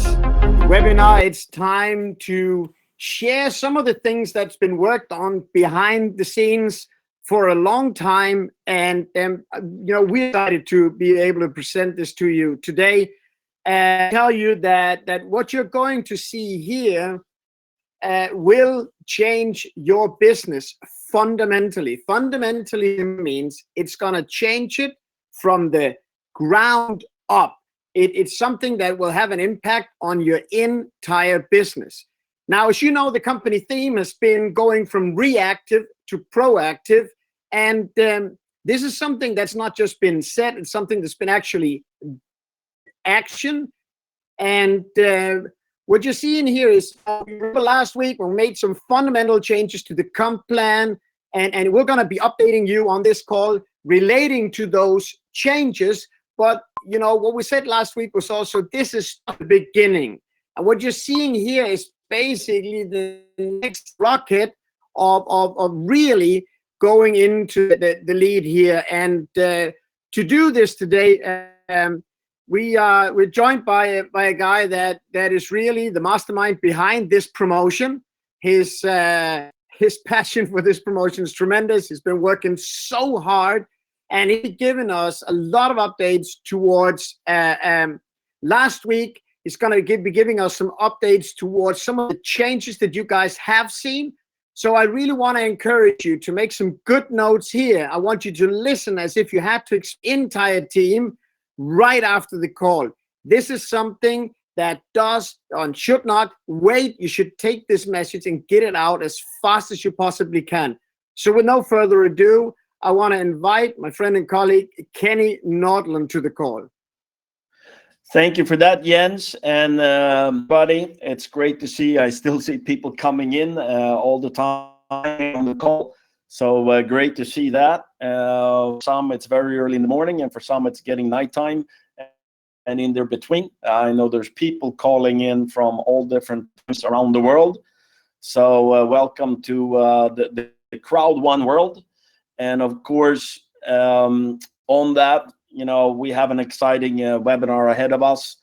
webinar, it's time to share some of the things that's been worked on behind the scenes for a long time. And we're excited to be able to present this to you today and tell you that what you're going to see here will change your business fundamentally. Fundamentally means it's going to change it from the ground up. It's something that will have an impact on your entire business. Now, as you know, the company theme has been going from reactive to proactive. And this is something that's not just been said, it's something that's been actually action. And what you're seeing here is, remember last week we made some fundamental changes to the comp plan, and we're going to be updating you on this call relating to those changes. But what we said last week was also, this is the beginning. And what you're seeing here is basically the next rocket of really going into the lead here. And to do this today, we're joined by a guy that is really the mastermind behind this promotion. His passion for this promotion is tremendous. He's been working so hard, and he's given us a lot of updates towards last week. He's going to be giving us some updates towards some of the changes that you guys have seen. So I really want to encourage you to make some good notes here. I want you to listen as if you had to entire team right after the call. This is something that does and should not wait. You should take this message and get it out as fast as you possibly can. So with no further ado, I want to invite my friend and colleague, Kenny Nordland, to the call. Thank you for that, Jens. And buddy, it's great to see. I still see people coming in all the time on the call. So great to see that. Some it's very early in the morning, and for some it's getting nighttime. And in there between, I know there's people calling in from all different places around the world. So welcome to the CROWD1 world. And of course, on that, we have an exciting webinar ahead of us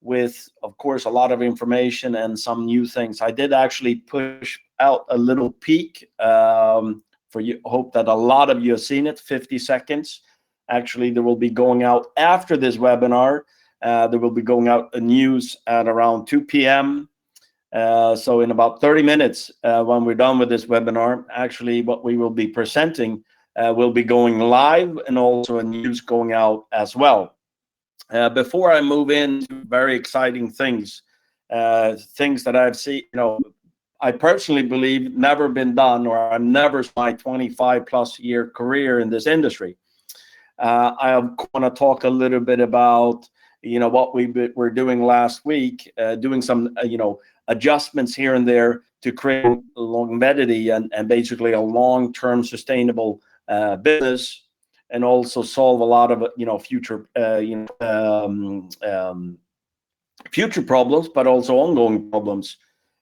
with, of course, a lot of information and some new things. I did actually push out a little peek for you. Hope that a lot of you have seen it, 50 seconds. Actually, there will be going out after this webinar. There will be going out a news at around 2 p.m. So in about 30 minutes, when we're done with this webinar, actually what we will be presenting will be going live, and also a news going out as well. Before I move into very exciting things, things that I've seen, I personally believe never been done, or I've never my 25+ year career in this industry. I want to talk a little bit about what we were doing last week, doing some adjustments here and there to create longevity and basically a long-term sustainable business, and also solve a lot of future future problems, but also ongoing problems.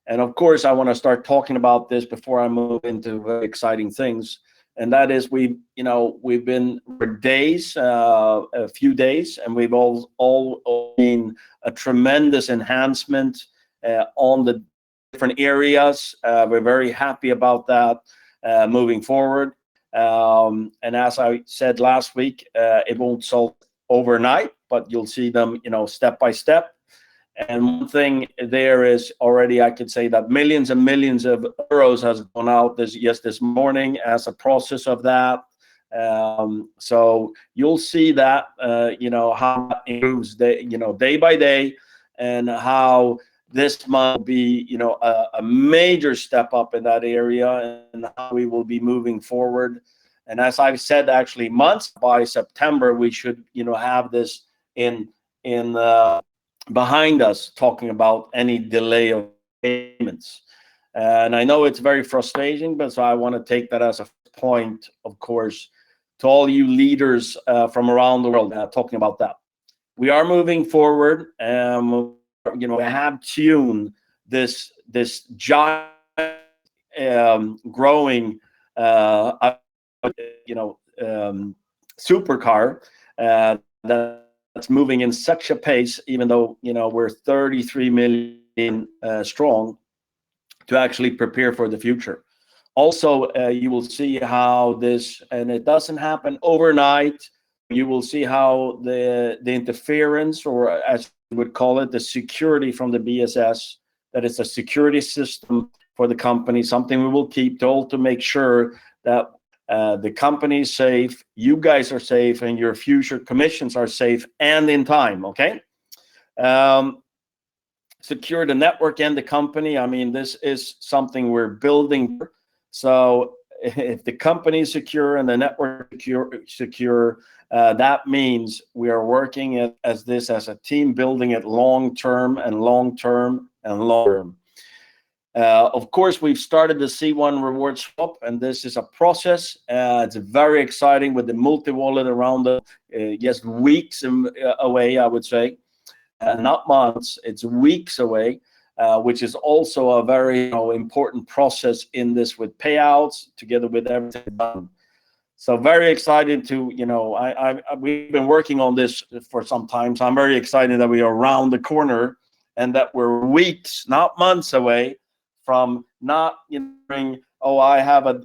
And of course, I want to start talking about this before I move into very exciting things. And that is, we've been for days, a few days, and we've all seen a tremendous enhancement on the different areas. We're very happy about that moving forward. And as I said last week, it won't solve overnight, but you'll see them, step by step. And one thing there is already, I could say that millions and millions of euros has gone out this morning as a process of that. So you'll see that, how it improves day by day, and how this might be, a major step up in that area, and how we will be moving forward. And as I've said, actually, months by September, we should, have this in behind us, talking about any delay of payments. And I know it's very frustrating, but so I want to take that as a point, of course, to all you leaders from around the world talking about that. We are moving forward. We have tuned this giant growing supercar that that's moving in such a pace, even though, you know, we're 33 million strong, to actually prepare for the future. Also, you will see how this, and it doesn't happen overnight, you will see how the interference, or as you would call it, the security from the BSS, that is a security system for the company, something we will keep to make sure that the company is safe, you guys are safe, and your future commissions are safe and in time, okay? Secure the network and the company. I mean, this is something we're building. So if the company is secure and the network secure, that means we are working as a team, building it long-term and long-term and long-term. Of course, we've started the C1 reward swap, and this is a process. It's very exciting with the multi-wallet around just weeks away, I would say. Not months, it's weeks away, which is also a very important process in this, with payouts together with everything done. So very excited to, we've been working on this for some time. So I'm very excited that we are around the corner and that we're weeks, not months away from not, oh, I have a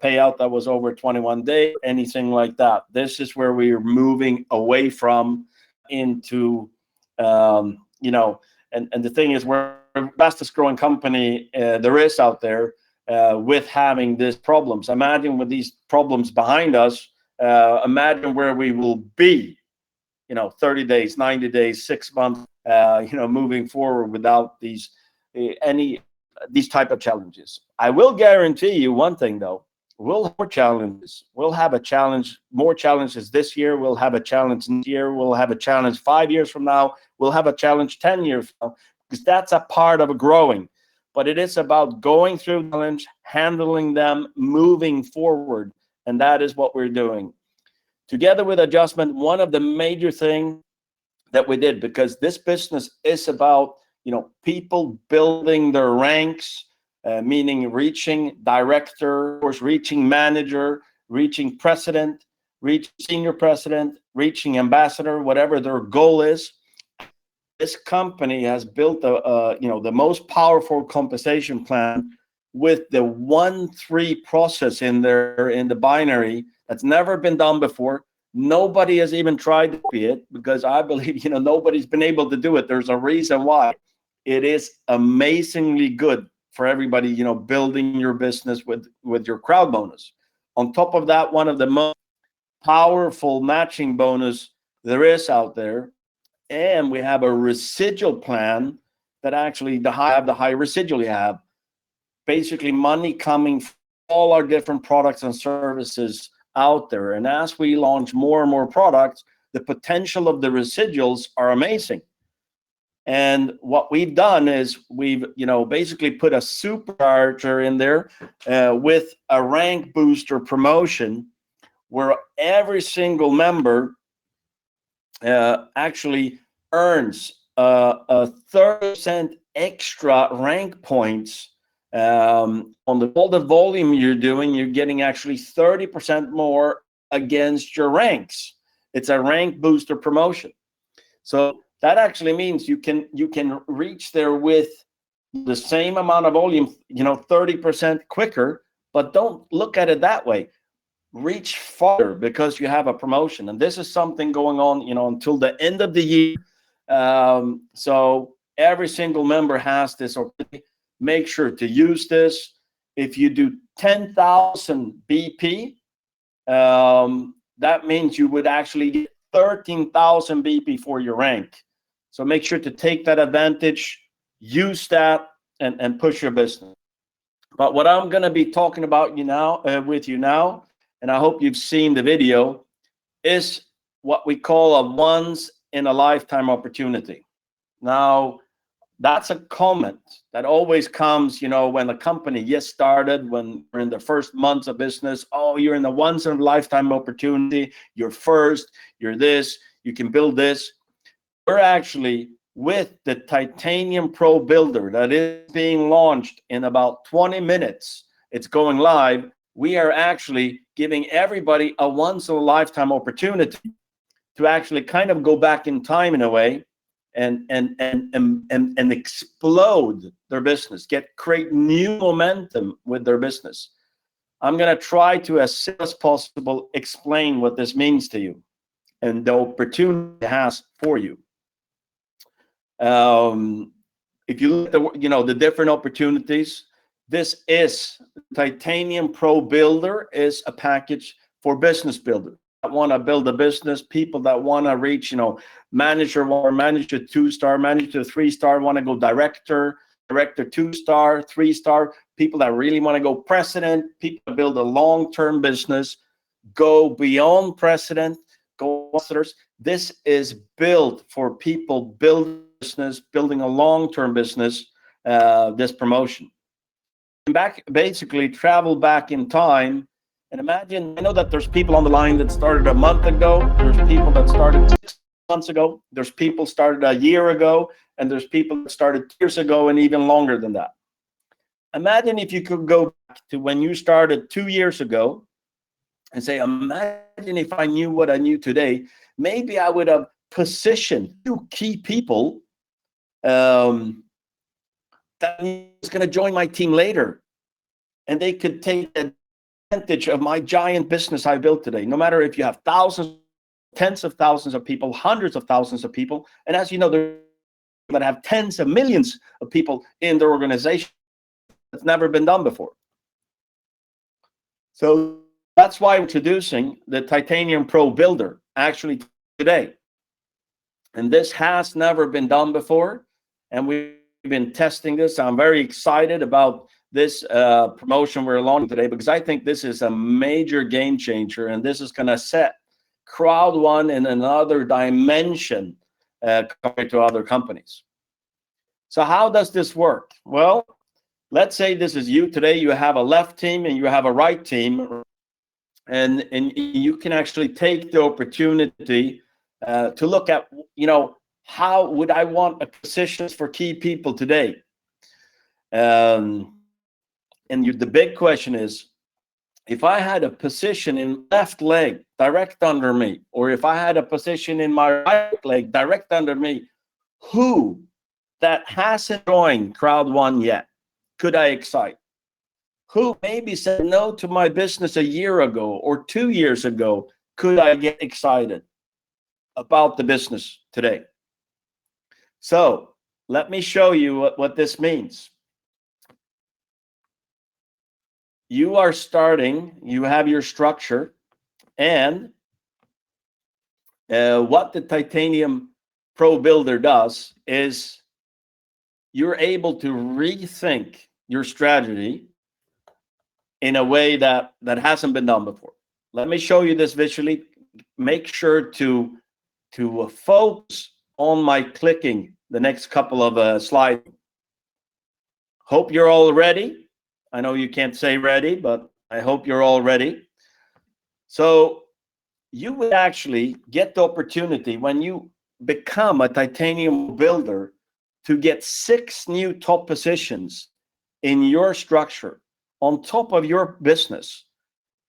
payout that was over 21 days, anything like that. This is where we are moving away from into, and the thing is, we're the fastest growing company there is out there with having these problems. Imagine with these problems behind us, imagine where we will be, 30 days, 90 days, 6 months, moving forward without these type of challenges. I will guarantee you one thing, though. We'll have more challenges. We'll have more challenges this year. We'll have a challenge next year. We'll have a challenge 5 years from now. We'll have a challenge 10 years from now, because that's a part of growing. But it is about going through the challenge, handling them, moving forward. And that is what we're doing. Together with adjustment, one of the major things that we did, because this business is about, people building their ranks, meaning reaching director, of course, reaching manager, reaching president, reaching senior president, reaching ambassador, whatever their goal is. This company has built the most powerful compensation plan with the 1-3 process in there in the binary that's never been done before. Nobody has even tried to copy it, because I believe nobody's been able to do it. There's a reason why. It is amazingly good for everybody, building your business with your crowd bonus. On top of that, one of the most powerful matching bonus there is out there, and we have a residual plan that actually the high residual you have, basically money coming from all our different products and services out there. And as we launch more and more products, the potential of the residuals are amazing. And what we've done is we've basically put a supercharger in there with a rank booster promotion, where every single member actually earns a 30% extra rank points on all the volume you're doing. You're getting actually 30% more against your ranks. It's a rank booster promotion. So that actually means you can reach there with the same amount of volume, 30% quicker. But don't look at it that way. Reach farther because you have a promotion, and this is something going on, until the end of the year. So every single member has this. Or make sure to use this. If you do 10,000 BP, that means you would actually get 13,000 BP for your rank. So make sure to take that advantage, use that, and push your business. But what I'm going to be talking about with you now, and I hope you've seen the video, is what we call a once-in-a-lifetime opportunity. Now, that's a comment that always comes, when a company gets started, when we're in the first months of business. Oh, you're in a once-in-a-lifetime opportunity. You're first. You're this. You can build this. We're actually with the Titanium ProBuilder that is being launched in about 20 minutes. It's going live. We are actually giving everybody a once-in-a-lifetime opportunity to actually kind of go back in time in a way and explode their business, create new momentum with their business. I'm going to try to, as simple as possible, explain what this means to you and the opportunity it has for you. If you look at the different opportunities, this is Titanium ProBuilder is a package for business builders that want to build a business, people that want to reach, manager 1, manager 2-star, manager 3-star, want to go director 2-star, 3-star, people that really want to go president, people that build a long-term business, go beyond president, go ambassadors. This is built for people building business, building a long-term business, this promotion. Basically travel back in time and imagine, I know that there's people on the line that started a month ago, there's people that started 6 months ago, there's people started a year ago, and there's people that started years ago and even longer than that. Imagine if you could go back to when you started 2 years ago and say, imagine if I knew what I knew today, maybe I would have positioned 2 key people that was going to join my team later, and they could take advantage of my giant business I built today. No matter if you have thousands, tens of thousands of people, hundreds of thousands of people, and as you know, there that have tens of millions of people in their organization. That's never been done before. So that's why we're introducing the Titanium ProBuilder actually today. And this has never been done before, and we've been testing this. I'm very excited about this promotion we're launching today, because I think this is a major game changer, and this is going to set CROWD1 in another dimension compared to other companies. So how does this work? Well, let's say this is you today. You have a left team and you have a right team, and you can actually take the opportunity to look at, how would I want positions for key people today? The big question is, if I had a position in left leg direct under me, or if I had a position in my right leg direct under me, who that hasn't joined CROWD1 yet could I excite? Who maybe said no to my business a year ago or 2 years ago, could I get excited about the business today? So let me show you what this means. You are starting, you have your structure, and what the Titanium ProBuilder does is you're able to rethink your strategy in a way that hasn't been done before. Let me show you this visually. Make sure to focus on my clicking the next couple of slides. Hope you're all ready. I know you can't say ready, but I hope you're all ready. So you would actually get the opportunity when you become a Titanium builder to get 6 new top positions in your structure on top of your business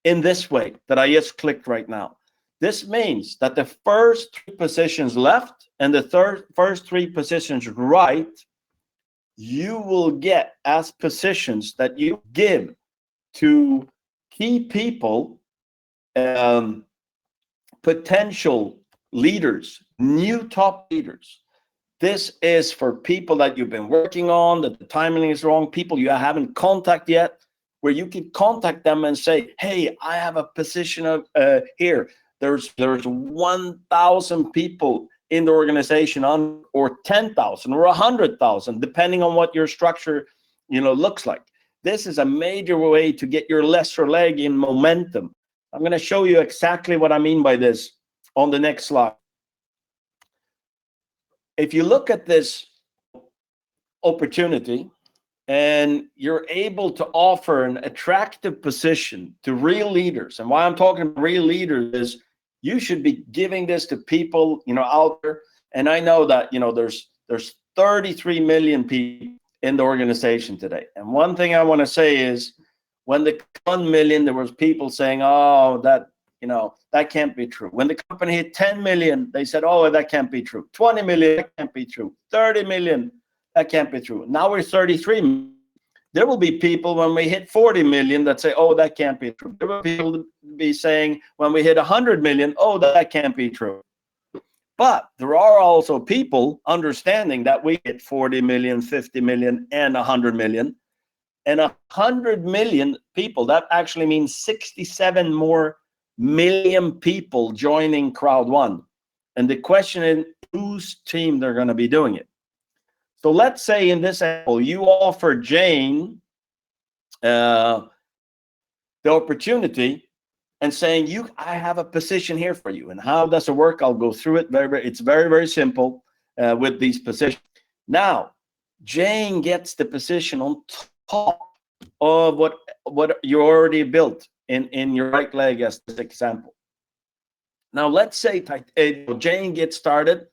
in this way that I just clicked right now. This means that the first 3 positions left and the first 3 positions right, you will get as positions that you give to key people, potential leaders, new top leaders. This is for people that you've been working on, that the timing is wrong, people you haven't contacted yet, where you can contact them and say, hey, I have a position of here. There's 1,000 people in the organization, or 10,000 or 100,000, depending on what your structure looks like. This is a major way to get your lesser leg in momentum. I'm going to show you exactly what I mean by this on the next slide. If you look at this opportunity and you're able to offer an attractive position to real leaders, and why I'm talking real leaders is you should be giving this to people out there. And I know that there's 33 million people in the organization today. And one thing I want to say is, when the 1 million, there was people saying, oh, that that can't be true. When the company hit 10 million, they said, oh, that can't be true. 20 million, that can't be true. 30 million, that can't be true. Now we're 33 million. There will be people when we hit 40 million that say, oh, that can't be true. There will be people be saying when we hit 100 million, oh, that can't be true. But there are also people understanding that we hit 40 million, 50 million, and 100 million. And 100 million people, that actually means 67 more million people joining CROWD1. And the question is whose team they're going to be doing it. So let's say in this example, you offer Jane the opportunity and saying, I have a position here for you. And how does it work? I'll go through it. It's very, very simple with these positions. Now, Jane gets the position on top of what you already built in your right leg as this example. Now, let's say Jane gets started.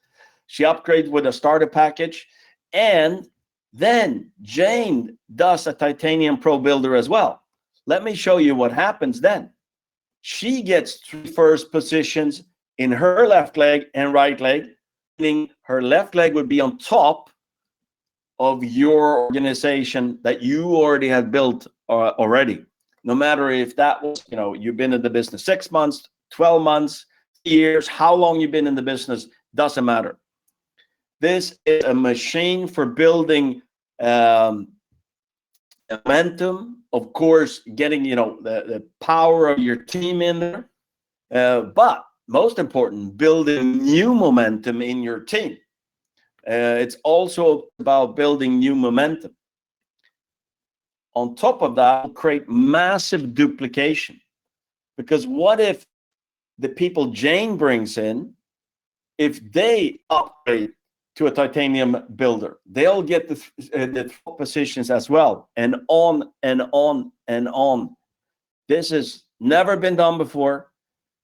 She upgrades with a starter package. And then Jane does a titanium ProBuilder as well. Let me show you what happens then. She gets 3 first positions in her left leg and right leg, meaning her left leg would be on top of your organization that you already have built already. No matter if that was, you've been in the business 6 months, 12 months, years, how long you've been in the business, doesn't matter. This is a machine for building momentum, of course, getting the power of your team in there, but most important, building new momentum in your team. It's also about building new momentum. On top of that, create massive duplication, because what if the people Jane brings in, if they upgrade to a titanium builder, they'll get the top positions as well, and on and on and on. This has never been done before.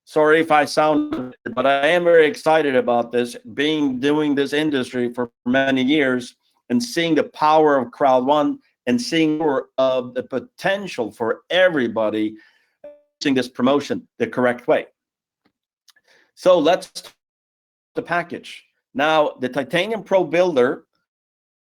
Sorry if I sound, but I am very excited about this, doing this industry for many years and seeing the power of CROWD1 and seeing more of the potential for everybody using this promotion the correct way. So let's talk about the package. Now, the Titanium ProBuilder,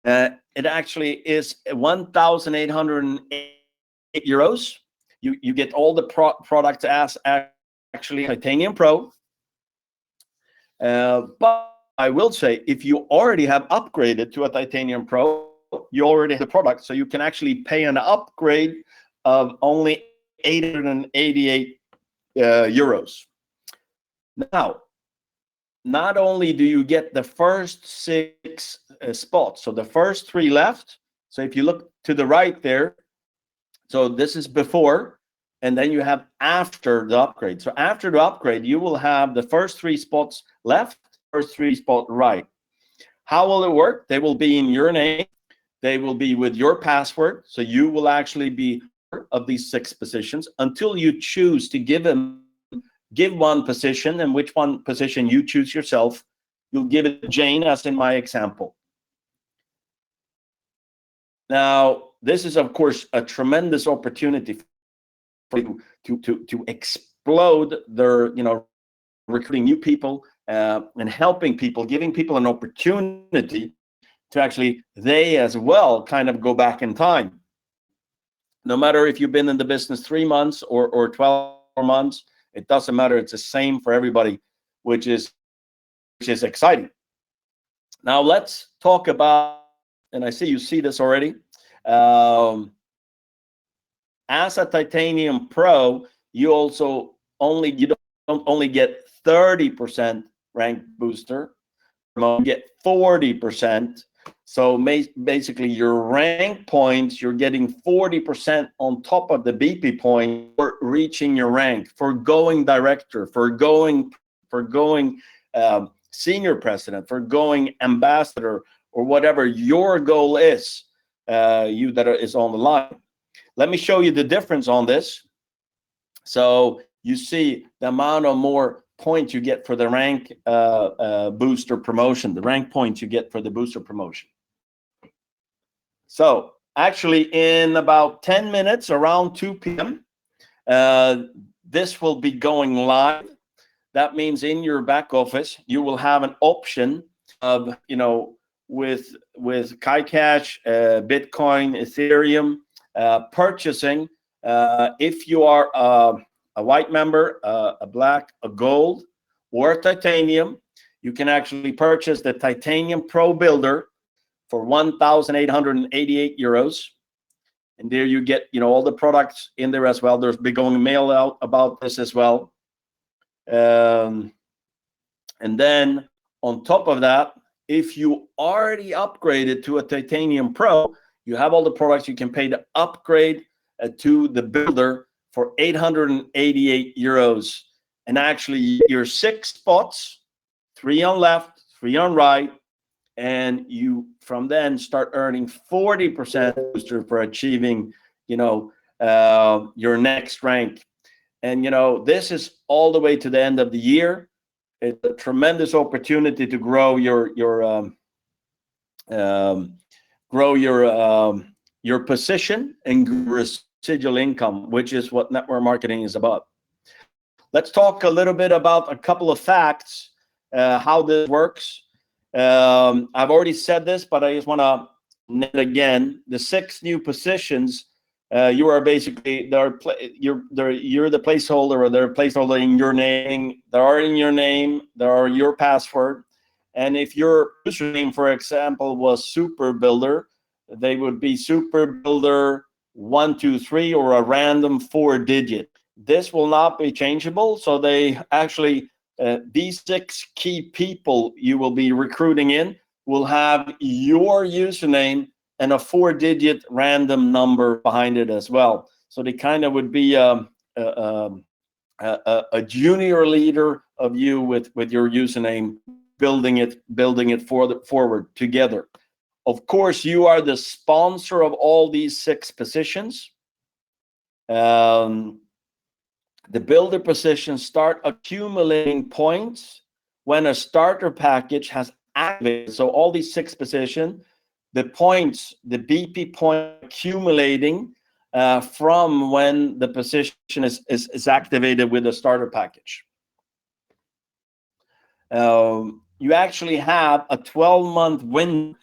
it actually is 1,808 euros. You get all the products as actually Titanium Pro. But I will say, if you already have upgraded to a Titanium Pro, you already have the product, so you can actually pay an upgrade of only 888 euros. Now, not only do you get the first 6 spots, so the first 3 left. So if you look to the right there, so this is before, and then you have after the upgrade. So after the upgrade, you will have the first 3 spots left, first 3 spots right. How will it work? They will be in your name. They will be with your password. So you will actually be of these 6 positions until you choose to give one position, and which one position you choose yourself, you'll give it to Jane, as in my example. Now, this is, of course, a tremendous opportunity for you to explode their, recruiting new people and helping people, giving people an opportunity to actually, they as well kind of go back in time. No matter if you've been in the business 3 months or 12 months, it doesn't matter. It's the same for everybody, which is exciting. Now let's talk about, and I see you see this already. As a Titanium Pro, you don't only get 30% rank booster, you get 40%. So basically your rank points, you're getting 40% on top of the BP point for reaching your rank, for going director, for going senior president, for going ambassador, or whatever your goal is, is on the line. Let me show you the difference on this. So you see the amount of more points you get for the rank booster promotion, the rank points you get for the booster promotion. So actually in about 10 minutes, around 2 p.m., this will be going live. That means in your back office, you will have an option of, with KaiCash, Bitcoin, Ethereum, purchasing. If you are a white member, a black, a gold, or a titanium, you can actually purchase the Titanium ProBuilder for 1,888 euros. And there you get, all the products in there as well. There's been going mail out about this as well. And then on top of that, if you already upgraded to a Titanium Pro, you have all the products. You can pay the upgrade to the builder for 888 euros. And actually, your 6 spots, 3 on left, 3 on right, and you from then start earning 40% booster for achieving, your next rank. And this is all the way to the end of the year. It's a tremendous opportunity to grow your position and residual income, which is what network marketing is about. Let's talk a little bit about a couple of facts, how this works. I've already said this, but I just want to note again, the 6 new positions, you are basically, you're the placeholder, or they're placeholder in your name. They are in your name. They are your password. And if your username, for example, was ProBuilder, they would be ProBuilder123 or a random 4-digit. This will not be changeable. So they actually, these 6 key people you will be recruiting in will have your username and a 4-digit random number behind it as well. So they kind of would be a junior leader of you with your username, building it forward together. Of course, you are the sponsor of all these 6 positions. The builder positions start accumulating points when a starter package has activated. So all these 6 positions, the points, the BP point accumulating from when the position is activated with a starter package. You actually have a 12-month window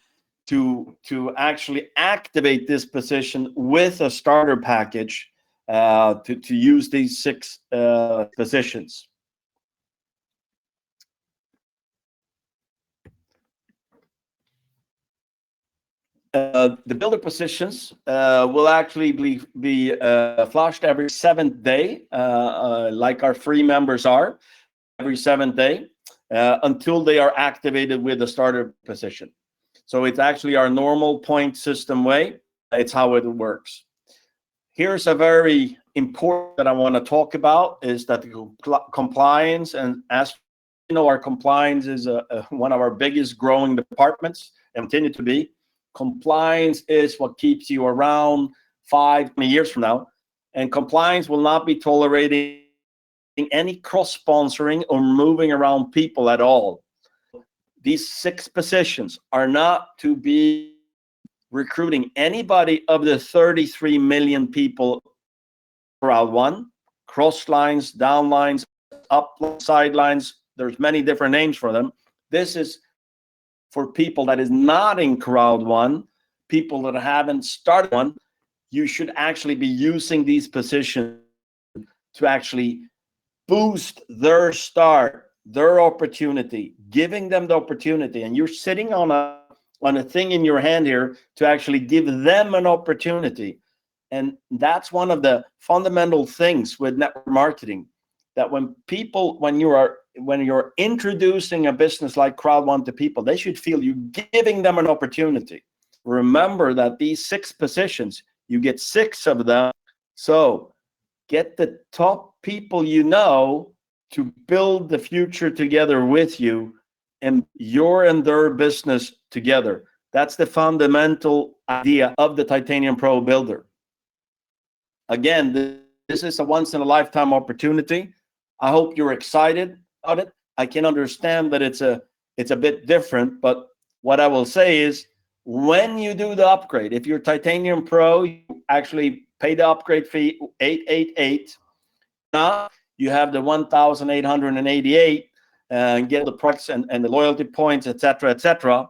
to actually activate this position with a starter package to use these 6 positions. The builder positions will actually be flashed every 7th day, like our free members are, every 7th day, until they are activated with the starter position. So it's actually our normal point system way. It's how it works. Here's a very important that I want to talk about, is that the compliance, and as you know, our compliance is one of our biggest growing departments and continue to be. Compliance is what keeps you around 5 years from now, and compliance will not be tolerating any cross-sponsoring or moving around people at all. These 6 positions are not to be recruiting anybody of the 33 million people CROWD1, cross lines, down lines, up sidelines. There's many different names for them. This is for people that is not in CROWD1, people that haven't started one. You should actually be using these positions to actually boost their start, their opportunity, giving them the opportunity. And you're sitting on a thing in your hand here to actually give them an opportunity. And that's one of the fundamental things with network marketing, that when you're introducing a business like CROWD1 to people, they should feel you giving them an opportunity. Remember that these 6 positions, you get 6 of them. So get the top people you know to build the future together with you, and your and their business together. That's the fundamental idea of the Titanium ProBuilder. Again, this is a once-in-a-lifetime opportunity. I hope you're excited about it. I can understand that it's a bit different, but what I will say is, when you do the upgrade, if you're Titanium Pro, you actually pay the upgrade fee, $888. Now, you have the 1,888 and get the products and the loyalty points, etc., etc.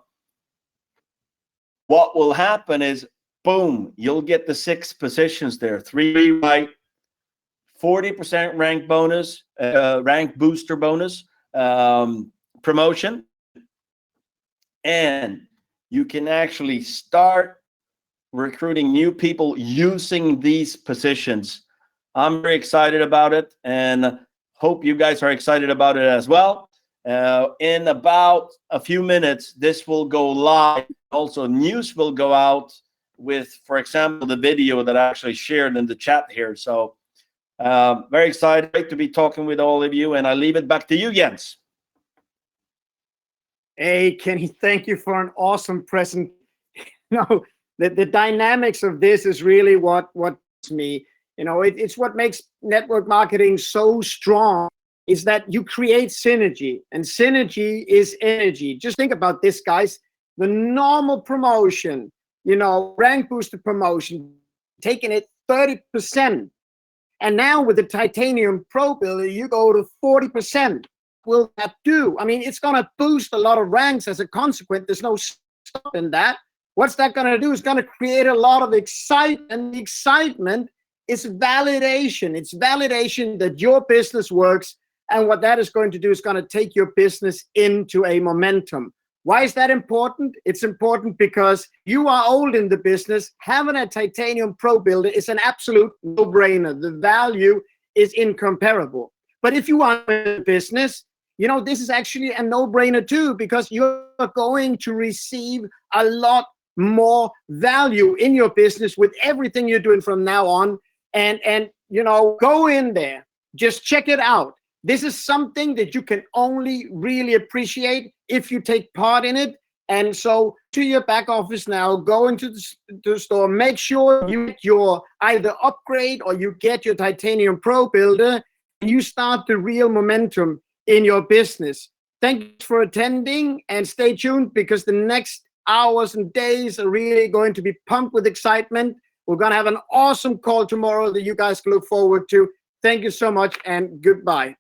What will happen is, boom, you'll get the 6 positions there, 3 right, 40% rank bonus, rank booster bonus, promotion, and you can actually start recruiting new people using these positions. I'm very excited about it, and hope you guys are excited about it as well. In about a few minutes, this will go live. Also, news will go out with, for example, the video that I actually shared in the chat here. So very excited to be talking with all of you, and I leave it back to you, Jens. Hey, Kenny, thank you for an awesome present. The dynamics of this is really what's me. It's what makes network marketing so strong, is that you create synergy, and synergy is energy. Just think about this, guys. The normal promotion, rank booster promotion, taking it 30%. And now with the Titanium ProBuilder, you go to 40%. Will that do? I mean, it's going to boost a lot of ranks as a consequence. There's no stopping that. What's that going to do? It's going to create a lot of excitement. The excitement is validation. It's validation that your business works. And what that is going to do is going to take your business into a momentum. Why is that important? It's important because you are old in the business. Having a Titanium ProBuilder is an absolute no-brainer. The value is incomparable. But if you are in the business, this is actually a no-brainer too, because you're going to receive a lot more value in your business with everything you're doing from now on. And go in there, just check it out. This is something that you can only really appreciate if you take part in it. And so to your back office now, go into the store, make sure you get your either upgrade or you get your Titanium ProBuilder, and you start the real momentum in your business. Thanks for attending, and stay tuned, because the next hours and days are really going to be pumped with excitement. We're going to have an awesome call tomorrow that you guys can look forward to. Thank you so much, and goodbye.